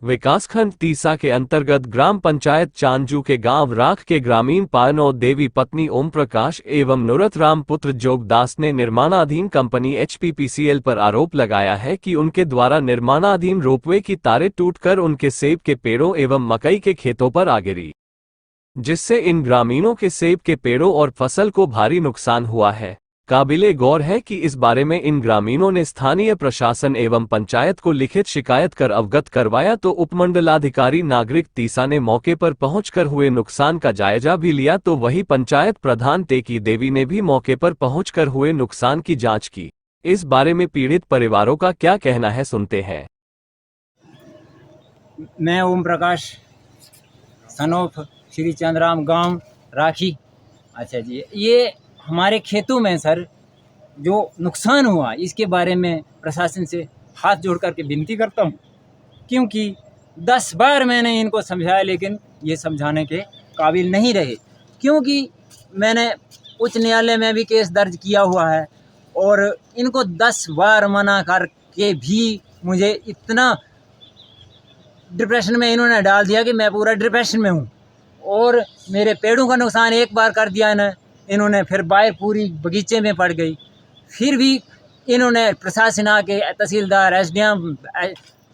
विकासखंड तीसा के अंतर्गत ग्राम पंचायत चांजू के गांव राख के ग्रामीण पानो देवी पत्नी ओम प्रकाश एवं नुरत राम पुत्र जोगदास ने निर्माणाधीन कंपनी एचपीपीसीएल पर आरोप लगाया है कि उनके द्वारा निर्माणाधीन रोपवे की तारें टूटकर उनके सेब के पेड़ों एवं मकई के खेतों पर आ गिरी, जिससे इन ग्रामीणों के सेब के पेड़ों और फसल को भारी नुकसान हुआ है। काबिले गौर है कि इस बारे में इन ग्रामीणों ने स्थानीय प्रशासन एवं पंचायत को लिखित शिकायत कर अवगत करवाया तो उपमंडलाधिकारी नागरिक तीसा ने मौके पर पहुंचकर हुए नुकसान का जायजा भी लिया, तो वही पंचायत प्रधान टेकी देवी ने भी मौके पर पहुंचकर हुए नुकसान की जांच की। इस बारे में पीड़ित परिवारों का क्या कहना है, सुनते हैं। मैं ओम प्रकाश सनोफ श्री चंद्राम गांव राखी। अच्छा जी, ये हमारे खेतों में सर जो नुकसान हुआ इसके बारे में प्रशासन से हाथ जोड़ करके विनती करता हूँ, क्योंकि 10 बार मैंने इनको समझाया लेकिन ये समझाने के काबिल नहीं रहे। क्योंकि मैंने उच्च न्यायालय में भी केस दर्ज किया हुआ है और इनको 10 बार मना करके भी मुझे इतना डिप्रेशन में इन्होंने डाल दिया कि मैं पूरा डिप्रेशन में हूँ। और मेरे पेड़ों का नुकसान एक बार कर दिया ना इन्होंने, फिर बाहर पूरी बगीचे में पड़ गई। फिर भी इन्होंने प्रशासन आके, तहसीलदार, एसडीएम,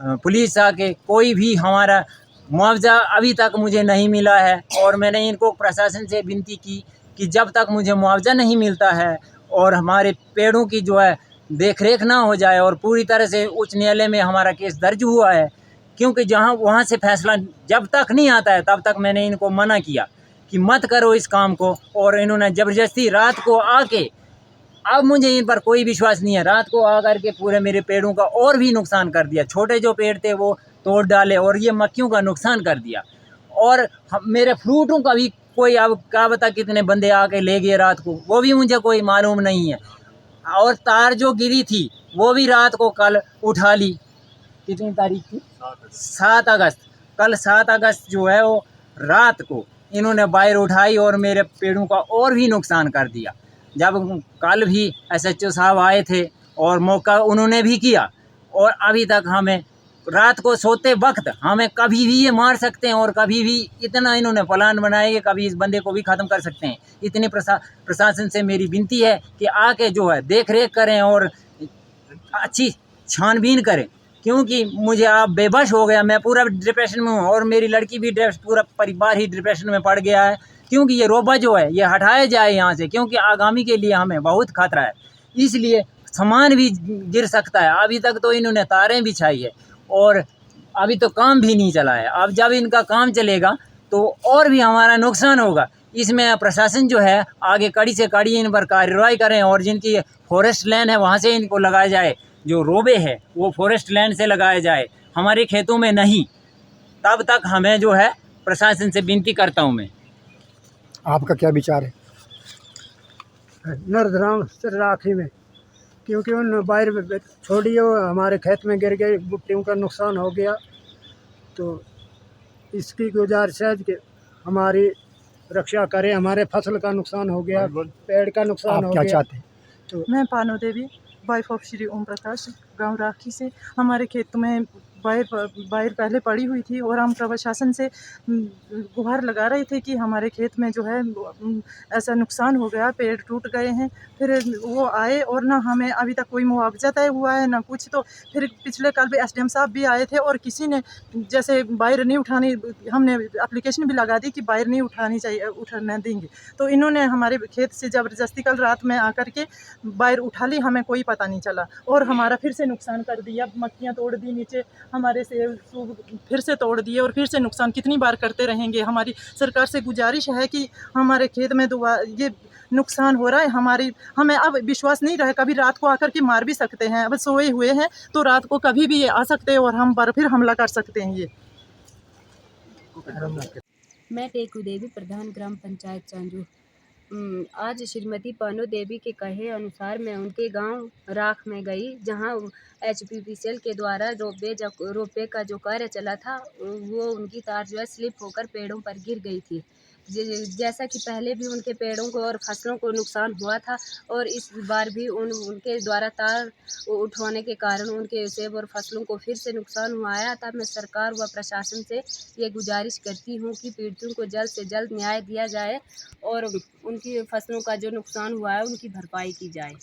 पुलिस आके कोई भी हमारा मुआवजा अभी तक मुझे नहीं मिला है। और मैंने इनको प्रशासन से विनती की कि जब तक मुझे मुआवजा नहीं मिलता है और हमारे पेड़ों की जो है देख रेख ना हो जाए, और पूरी तरह से उच्च न्यायालय में हमारा केस दर्ज हुआ है, क्योंकि जहां वहां से फैसला जब तक नहीं आता है तब तक मैंने इनको मना किया कि मत करो इस काम को। और इन्होंने ज़बरदस्ती रात को आके, अब मुझे इन पर कोई विश्वास नहीं है, रात को आकर के पूरे मेरे पेड़ों का और भी नुकसान कर दिया। छोटे जो पेड़ थे वो तोड़ डाले और ये मक्खियों का नुकसान कर दिया। और मेरे फ्रूटों का भी कोई, अब क्या बता कितने बंदे आके ले गए रात को, वो भी मुझे कोई मालूम नहीं है। और तार जो गिरी थी वो भी रात को कल उठा ली। कितनी तारीख थी? 7 अगस्त। कल 7 अगस्त जो है वो रात को इन्होंने वायर उठाई और मेरे पेड़ों का और भी नुकसान कर दिया। जब कल भी एसएचओ साहब आए थे और मौका उन्होंने भी किया, और अभी तक हमें रात को सोते वक्त हमें कभी भी ये मार सकते हैं और कभी भी इतना इन्होंने प्लान बनाए कि कभी इस बंदे को भी ख़त्म कर सकते हैं। इतनी प्रशासन से मेरी विनती है कि आके जो है देख रेख करें और अच्छी छानबीन करें, क्योंकि मुझे आप बेबस हो गया, मैं पूरा डिप्रेशन में हूँ और मेरी लड़की भी, पूरा परिवार ही डिप्रेशन में पड़ गया है। क्योंकि ये रोबा जो है ये हटाया जाए यहाँ से, क्योंकि आगामी के लिए हमें बहुत खतरा है। इसलिए सामान भी गिर सकता है। अभी तक तो इन्होंने तारें बिछाई है और अभी तो काम भी नहीं चला है। अब जब इनका काम चलेगा तो और भी हमारा नुकसान होगा। इसमें प्रशासन जो है आगे कड़ी से कड़ी इन पर कार्रवाई करें और जिनकी फॉरेस्ट लैंड है वहाँ से इनको लगाया जाए। जो रोबे है वो फॉरेस्ट लैंड से लगाया जाए, हमारे खेतों में नहीं। तब तक हमें जो है प्रशासन से विनती करता हूँ मैं। आपका क्या विचार है? नरधराम राखी में, क्योंकि उन बाहर छोड़ी वो हमारे खेत में गिर गई, बुट्टियों का नुकसान हो गया। तो इसकी गुजारिश है कि हमारी रक्षा करें। हमारे फसल का नुकसान हो गया, पेड़ का नुकसान हो गया। आप क्या चाहते हैं? तो मैं पानो देवी, वाइफ ऑफ श्री ओम प्रकाश, गांव राखी से। हमारे खेत में बाहर पहले पड़ी हुई थी और हम प्रशासन से गुहार लगा रहे थे कि हमारे खेत में जो है ऐसा नुकसान हो गया, पेड़ टूट गए हैं। फिर वो आए और ना हमें अभी तक कोई मुआवजा तय हुआ है ना कुछ। तो फिर पिछले कल भी एसडीएम साहब भी आए थे और किसी ने जैसे बाहर नहीं उठानी, हमने एप्लीकेशन भी लगा दी कि बाहर नहीं उठानी चाहिए, उठाने देंगे। तो इन्होंने हमारे खेत से ज़बरदस्ती कल रात में आकर के बाहर उठा ली, हमें कोई पता नहीं चला और हमारा फिर से नुकसान कर दिया। मक्खियाँ तोड़ दी नीचे, हमारे सेब फिर से तोड़ दिए और फिर से नुकसान कितनी बार करते रहेंगे। हमारी सरकार से गुजारिश है कि हमारे खेत में ये नुकसान हो रहा है, हमें अब विश्वास नहीं रहा। कभी रात को आकर के मार भी सकते हैं, अब सोए हुए हैं तो रात को कभी भी ये आ सकते हैं और हम पर फिर हमला कर सकते हैं। ये मैं टेकू देवी, प्रधान ग्राम पंचायत चांजू। आज श्रीमती पानो देवी के कहे अनुसार मैं उनके गांव राख में गई, जहां एचपीपीसीएल के द्वारा रोपवे का जो कार्य चला था वो उनकी तार जो है स्लिप होकर पेड़ों पर गिर गई थी। जैसा कि पहले भी उनके पेड़ों को और फसलों को नुकसान हुआ था, और इस बार भी उनके द्वारा तार उठवाने के कारण उनके सेब और फसलों को फिर से नुकसान हुआ है। अतः मैं सरकार व प्रशासन से ये गुजारिश करती हूँ कि पीड़ितों को जल्द से जल्द न्याय दिया जाए और उनकी फसलों का जो नुकसान हुआ है उनकी भरपाई की जाए।